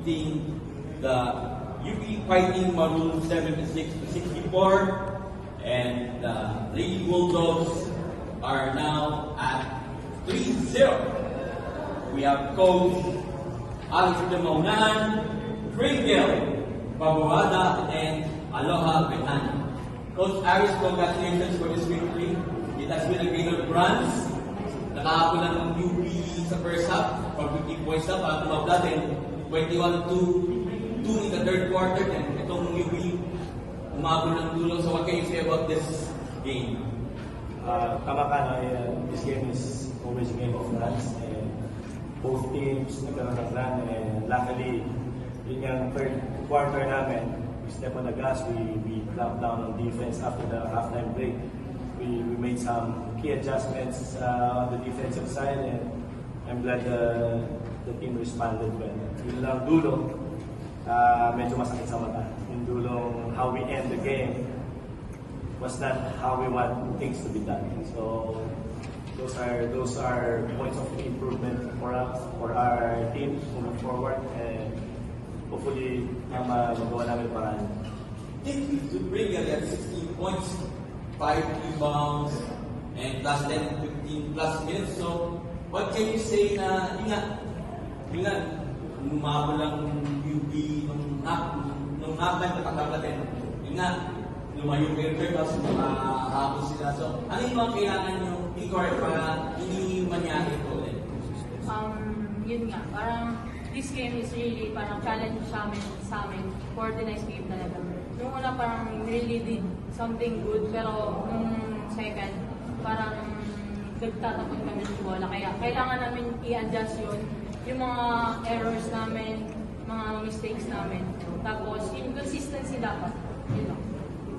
defeating the UP Fighting Maroon 76 to 64, and the Lady Bulldogs are now at 3-0. We have Coach Alex de Maunan, Pringle, Babuada, and Aloha Behan. Coach Aris, congratulations for this victory. It has been a game of runs. Nakahapon lang ng UP sa first half, for 50 points up, at of that, and 21-2 in the third quarter, and itong UP umabot ng dulo. So what can you say about this game? Tama ka na, this game is always a game of runs, and both teams nagkaroon ng run, and luckily, yun yung third quarter namin, we step on the gas, we clamped down on defense after the halftime break. We made some key adjustments on the defensive side, and I'm glad the team responded well. Yung lang dulo, medyo masakit sa mata. Yung dulong how we end the game was not how we want things to be done. So those are points of improvement for us, for our team moving forward, and hopefully magawa namin paraan. Thank you to Pringle at 16 points, 5 rebounds, and plus 10, 15 plus minutes. So, what can you say na, yun nga, lumabo lang UP nung halftime na natin. Yun nga, lumayo kayo tapos makahapos sila. So, ano yung mga kailangan nyo i-correct para hindi mangyari ito ulit? Yun nga, parang this game is really parang challenge sa amin for the next game talaga. Yung una parang really did something good, pero nung second, parang nagtatapon kami ng bola. Kaya kailangan namin i-adjust yun, yung mga errors namin, mga mistakes namin. Tapos, yung consistency dapat. Yun lang.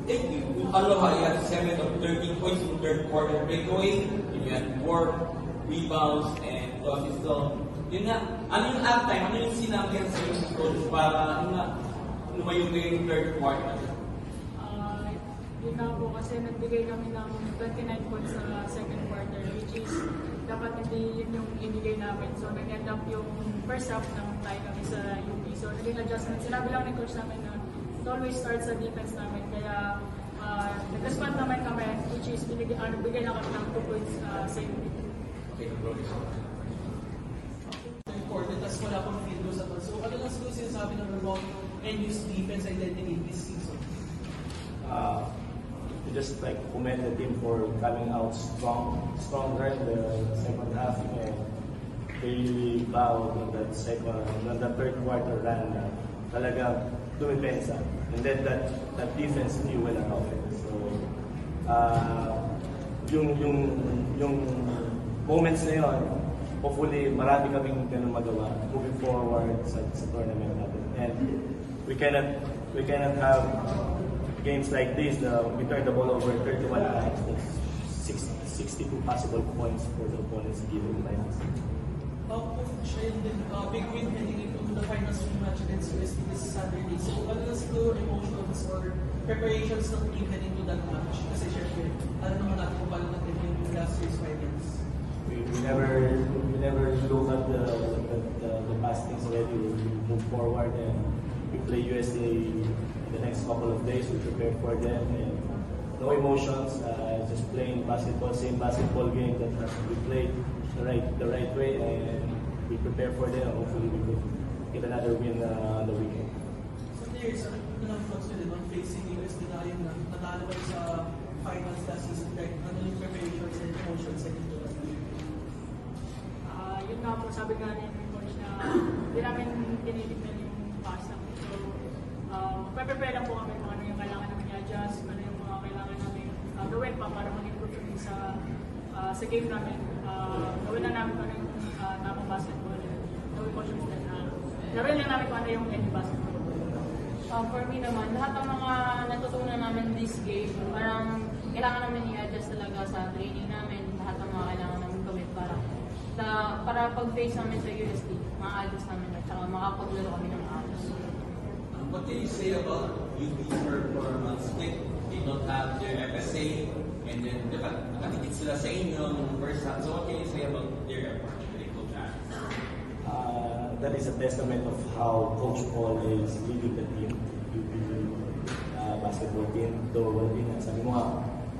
Thank you. Aloha, you had 7 of 13 points in the third quarter breakaway. You had 4 rebounds and 2 assists. So, yun nga, ano yung halftime? Ano yung sinabi sa iyo si Coach para lumayo kayo yung third quarter? Yun na po kasi nagbigay kami ng 29 points sa second quarter, which is dapat hindi yun yung ibigay namin. So nag-end up yung first half ng tie kami sa UP. So naging adjustment. Sinabi lang ni Coach namin na it always starts sa defense namin. Kaya nag-respond naman kami, which is bigay lang kami ng 2 points sa UP. Okay, important as wala pang field goals at all. So ano lang siguro sinasabi ng Ramon and use defense identity this season? We just commend the team for coming out stronger in the second half, and they really bowed on that third quarter run. Talaga dumipensa, and then that defense knew well our offense. So yung moments na yun, hopefully marami kaming ganun magawa moving forward sa tournament natin. And we cannot have games like this, we turn the ball over 31 times. That's 62 possible points for the opponents given by us. Coach, and then big win heading into the finals match against USD this Saturday. So ano na siguro emotions or preparations ng team heading to that match? Kasi syempre, alam naman natin kung paano natin yung last year's finals. We never look at the past things already. We move forward, and we play USA in the next couple of days. We prepare for them, and no emotions. Just playing basketball, same basketball game that we played the right way, and we prepare for them. Hopefully, we could get another win on the weekend. So there's ano lang thoughts nyo on facing USD na yun na natalo kayo sa finals last season. Like, ano yung preparations and emotions heading to that? Yun nga po, sabi nga ni Coach na hindi namin tinitignan yung past namin. So, prepare lang po kami kung ano yung kailangan namin i-adjust, ano yung mga kailangan namin gawin pa para mag-improve kami sa game namin. Gawin na namin kung ano yung tamang basketball. Gawin po siya na gawin lang namin kung ano yung end basketball. For me naman, lahat ng mga natutunan namin this game, parang kailangan namin i-adjust talaga sa training namin, lahat ng mga kailangan namin gawin para pag-face namin sa USD, ma-adjust namin at saka makapaglaro kami ng maayos. What can you say about UP's performance? They don't have their FSA, and then nakatikit sila sa inyo nung first half. So what can you say about their effort? that is a testament of how Coach Paul is leading the team, basketball team. Though, sabi mo nga,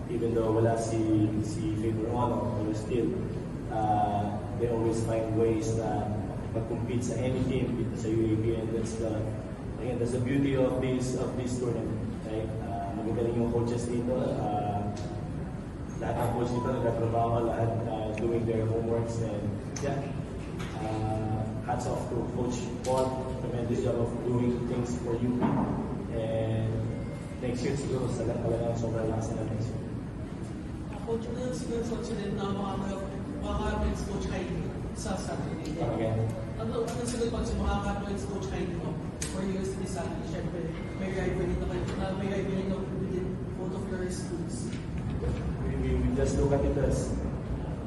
even though wala si Favor Ono, but still, they always find ways na mag-compete sa any team dito sa UAP, and that's the beauty of this tournament. Right? Magagaling yung coaches dito. Lahat ng coaches dito nagtatrabaho, lahat doing their homeworks, and yeah. Hats off to Coach Paul, tremendous job of doing things for you. And next year siguro talagang sobrang lakas na next year. Coach, ano yung siguro din na makaka-wins Coach Heidi sa Saturday? Again. Ano siguro pag makaka-wins Coach Heidi for years to be Saturday? Siyempre, may rivalry na within both of your schools. We just look at it as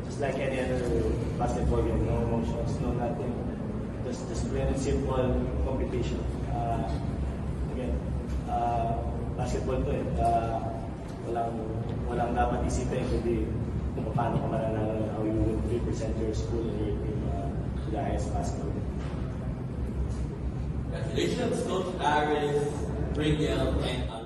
just like any other basketball game, no emotions, no nothing. Just plain and simple competition. Again, basketball to eh. Walang dapat isipin kundi kung paano ka mananalo, how you will represent your school and your team to the highest basketball. Congratulations, Coach Aris, Brigel, and